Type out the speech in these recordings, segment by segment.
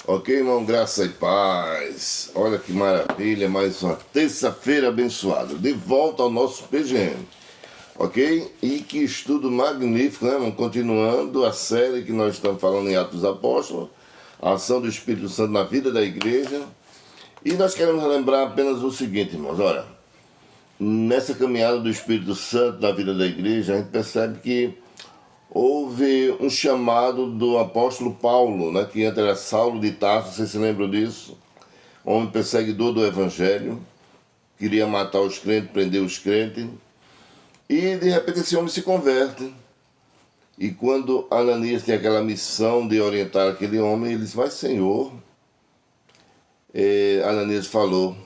Ok, irmão? Graça e paz. Olha que maravilha, mais uma terça-feira abençoada. De volta ao nosso PGM. Ok? E que estudo magnífico, né, irmão? Continuando a série que nós estamos falando em Atos dos Apóstolos, a ação do Espírito Santo na vida da igreja. E nós queremos lembrar apenas o seguinte, irmãos. Olha, nessa caminhada do Espírito Santo na vida da igreja, a gente percebe que houve um chamado do apóstolo Paulo, né, que antes era Saulo de Tarso, vocês se lembram disso? Homem perseguidor do evangelho, queria matar os crentes, prender os crentes, e de repente esse homem se converte. E quando Ananias tem aquela missão de orientar aquele homem, ele disse: mas Senhor, Ananias falou,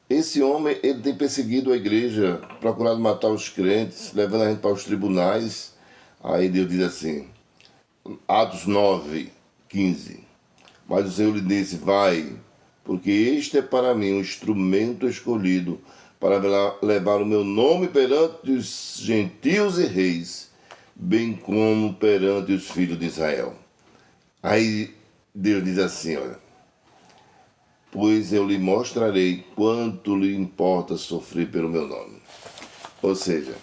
esse homem ele tem perseguido a igreja, procurado matar os crentes, levando a gente para os tribunais. Aí Deus diz assim, Atos 9:15. Mas o Senhor lhe disse: vai, porque este é para mim um instrumento escolhido para levar o meu nome perante os gentios e reis, bem como perante os filhos de Israel. Aí Deus diz assim, olha, pois eu lhe mostrarei quanto lhe importa sofrer pelo meu nome. Ou seja,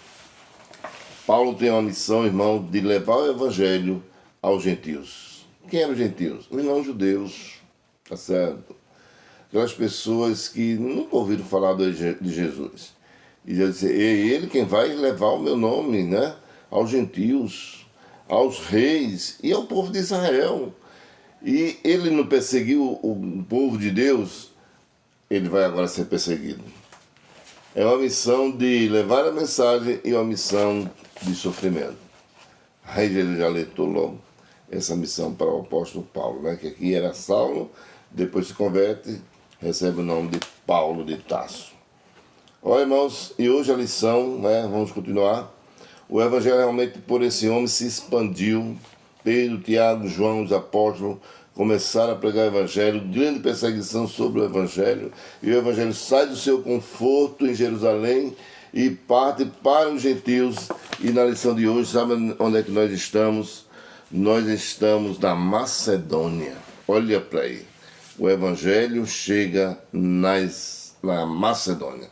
Paulo tem uma missão, irmão, de levar o evangelho aos gentios. Quem eram os gentios? Os não judeus, tá certo? Aquelas pessoas que nunca ouviram falar de Jesus. E já disse, é ele quem vai levar o meu nome, né, aos gentios, aos reis e ao povo de Israel. E ele não perseguiu o povo de Deus, ele vai agora ser perseguido. É uma missão de levar a mensagem e uma missão de sofrimento. Aí Jesus já alertou logo essa missão para o apóstolo Paulo, né? Que aqui era Saulo, depois se converte, recebe o nome de Paulo de Tarso. Olha, irmãos, e hoje a lição, né? Vamos continuar. O evangelho realmente por esse homem se expandiu. Pedro, Tiago, João, os apóstolos começaram a pregar o evangelho, grande perseguição sobre o evangelho, e o evangelho sai do seu conforto em Jerusalém e parte para os gentios. E na lição de hoje, sabe onde é que nós estamos? Nós estamos na Macedônia. Olha para aí. O evangelho chega na Macedônia.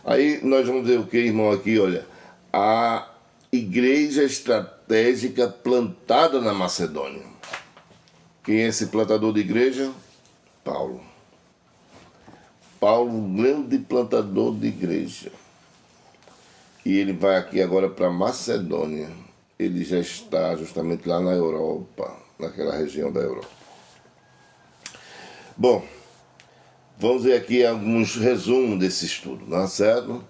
Aí nós vamos ver o que, irmão, aqui, olha. A igreja estratégica plantada na Macedônia. Quem é esse plantador de igreja? Paulo. Paulo, grande plantador de igreja. E ele vai aqui agora para Macedônia. Ele já está justamente lá na Europa, naquela região da Europa. Bom, vamos ver aqui alguns resumos desse estudo, não é certo?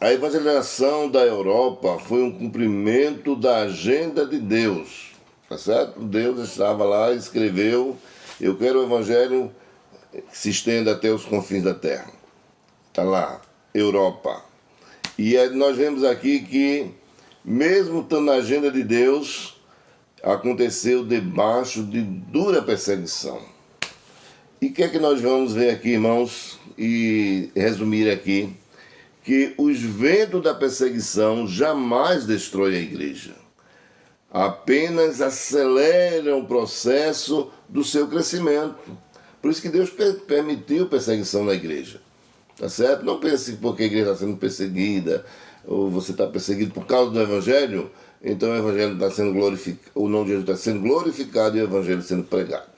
A evangelização da Europa foi um cumprimento da agenda de Deus, tá certo? Deus estava lá e escreveu, eu quero o evangelho que se estenda até os confins da terra. Está lá, Europa. E nós vemos aqui que, mesmo estando na agenda de Deus, aconteceu debaixo de dura perseguição. E o que é que nós vamos ver aqui, irmãos, e resumir aqui? Que os ventos da perseguição jamais destroem a igreja. Apenas aceleram o processo do seu crescimento. Por isso que Deus permitiu perseguição na igreja. Tá certo? Não pense que porque a igreja está sendo perseguida, ou você está perseguido por causa do evangelho, então o evangelho está sendo glorificado, o nome de Jesus está sendo glorificado e o evangelho sendo pregado.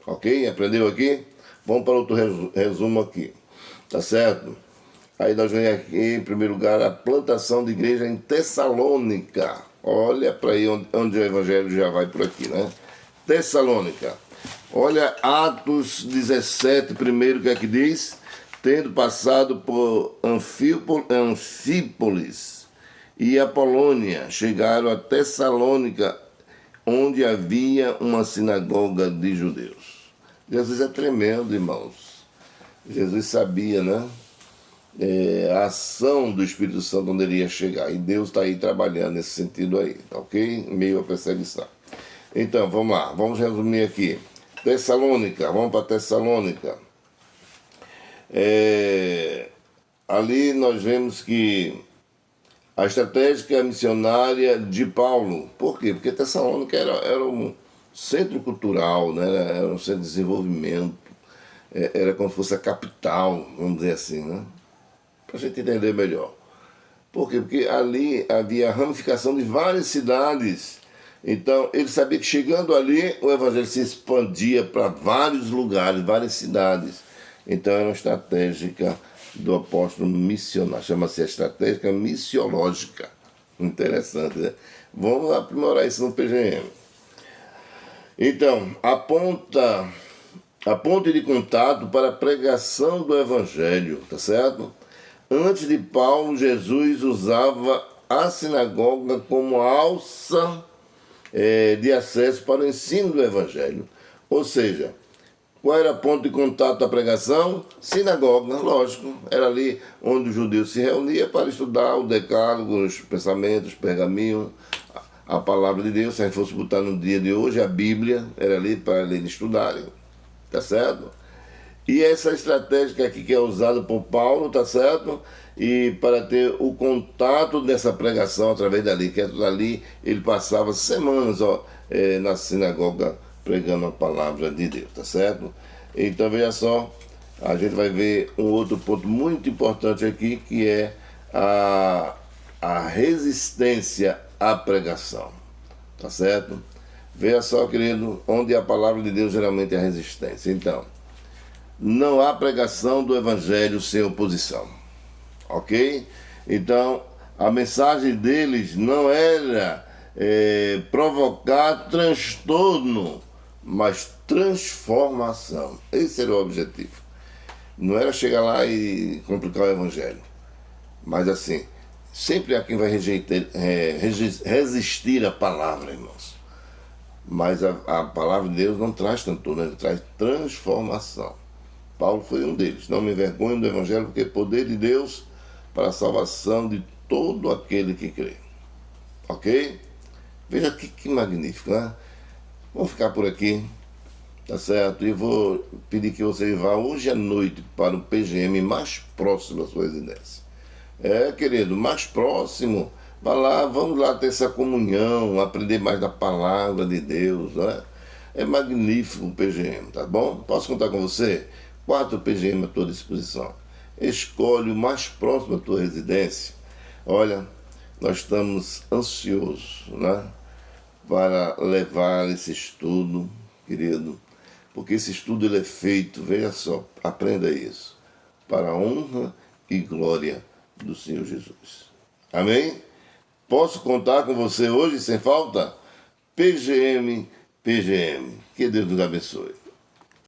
Ok? Aprendeu aqui? Vamos para outro resumo aqui. Tá certo? Aí nós vemos aqui, em primeiro lugar, a plantação de igreja em Tessalônica. Olha para aí onde o evangelho já vai por aqui, né? Tessalônica. Olha Atos 17, primeiro, o que é que diz? Tendo passado por Anfípolis e Apolônia, chegaram a Tessalônica, onde havia uma sinagoga de judeus. Jesus é tremendo, irmãos. Jesus sabia, né? A ação do Espírito Santo onde ele ia chegar. E Deus está aí trabalhando nesse sentido aí, ok? Em meio à perseguição. Então, vamos lá. Vamos resumir aqui. Tessalônica. Vamos para Tessalônica. Ali nós vemos que a estratégia missionária de Paulo. Por quê? Porque Tessalônica era um centro cultural, né? Era um centro de desenvolvimento, era como se fosse a capital, vamos dizer assim, né? Para a gente entender melhor. Por quê? Porque ali havia a ramificação de várias cidades. Então, ele sabia que chegando ali, o evangelho se expandia para vários lugares, várias cidades. Então, era uma estratégia do apóstolo missionário. Chama-se a estratégia missiológica. Interessante, né? Vamos aprimorar isso no PGM. Então, a ponte de contato para a pregação do evangelho, tá certo? Antes de Paulo, Jesus usava a sinagoga como alça de acesso para o ensino do evangelho. Ou seja, qual era o ponto de contato da pregação? Sinagoga, lógico. Era ali onde os judeus se reuniam para estudar o decálogo, os pensamentos, os pergaminhos, a palavra de Deus. Se a gente fosse botar no dia de hoje, a Bíblia era ali para eles estudarem. Tá certo? E essa estratégia aqui que é usada por Paulo, tá certo? E para ter o contato dessa pregação através dali, que ali ele passava semanas na sinagoga pregando a palavra de Deus, tá certo? Então veja só, a gente vai ver um outro ponto muito importante aqui, que é a resistência à pregação, tá certo? Veja só, querido, onde a palavra de Deus geralmente é a resistência. Então, não há pregação do evangelho sem oposição, ok? Então, a mensagem deles não era provocar transtorno, mas transformação. Esse era o objetivo. Não era chegar lá e complicar o evangelho, mas assim, sempre há quem vai resistir à palavra, irmãos. Mas a palavra de Deus não traz transtorno, ele traz transformação. Paulo foi um deles. Não me envergonho do evangelho, porque é poder de Deus para a salvação de todo aquele que crê. Ok? Veja que magnífico, né? Vamos ficar por aqui, tá certo? E vou pedir que você vá hoje à noite para o PGM mais próximo da sua residência. Querido, mais próximo. Vá lá, vamos lá ter essa comunhão, aprender mais da palavra de Deus, né? É magnífico o PGM, tá bom? Posso contar com você? 4 PGM à tua disposição. Escolhe o mais próximo da tua residência. Olha, nós estamos ansiosos, né, para levar esse estudo, querido, porque esse estudo ele é feito, veja só, aprenda isso, para a honra e glória do Senhor Jesus. Amém? Posso contar com você hoje sem falta? PGM. Que Deus nos abençoe.